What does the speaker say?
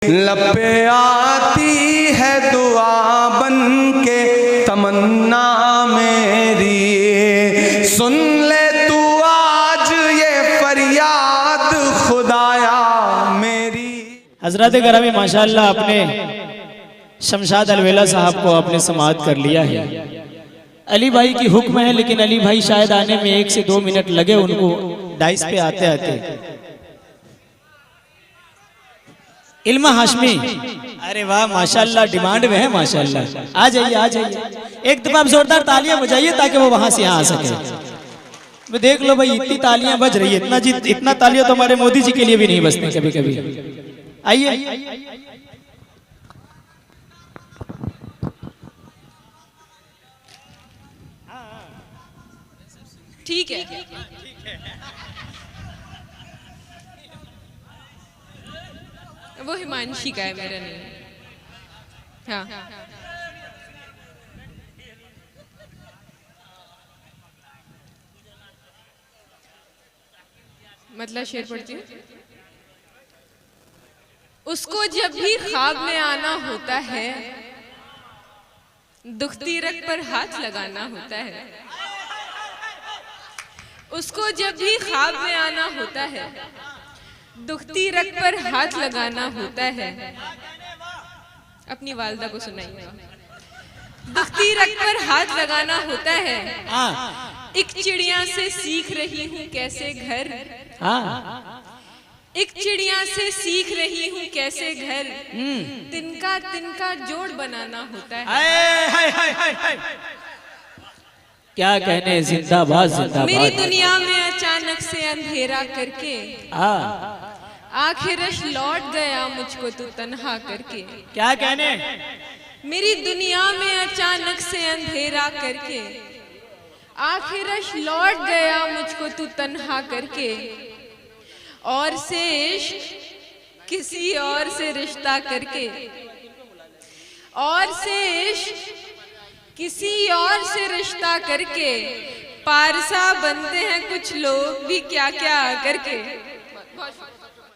लब पे आती है दुआ बन के तमन्ना मेरी, सुन ले तू आज ये फरियाद खुदाया मेरी। हजरत गरामी माशाअल्लाह अपने शमशाद अलवेला साहब को आपने समाअत कर लिया है। अली भाई की हुक्म है, लेकिन अली भाई शायद आने में 1 से 2 मिनट लगे उनको डाइस पे आते आते। इल्मा हाशमी, अरे वाह माशाअल्लाह, डिमांड में है माशाअल्लाह। आ जाइए आ जाइए, एक दफा जोरदार तालियां बजाइए ताकि वो वहां से यहाँ आ सके। देख लो भाई, इतनी तालियां बज रही है, इतना तालियां तो हमारे मोदी जी के लिए भी नहीं बजती कभी कभी। आइए ठीक है। वो हिमांशी का है, मेरा नहीं। हाँ, मतलब शेर पढ़ती हूँ। उसको जब भी ख्वाब में आना होता है, दुखती रग पर हाथ लगाना होता है। उसको जब भी ख्वाब में आना होता है, दुखती रग पर हाथ लगाना होता है। अपनी वालदा को सुनाइएगा। दुखती रग पर हाथ लगाना होता है। एक चिड़िया से सीख रही हूँ कैसे घर, एक चिड़िया से सीख रही हूँ कैसे घर, तिनका तिनका जोड़ बनाना होता है। क्या कहने, जिंदाबाद जिंदाबाद। मेरी दुनिया में अचानक से अंधेरा करके आखिरश लौट गया मुझको तू तन्हा करके। क्या कहने, मेरी दुनिया में अचानक से अंधेरा करके आखिरश लौट गया मुझको तू तन्हा करके। और से इश्क किसी और से रिश्ता करके, और से इश्क किसी और से रिश्ता करके। पारसा बनते हैं कुछ लोग भी क्या क्या करके।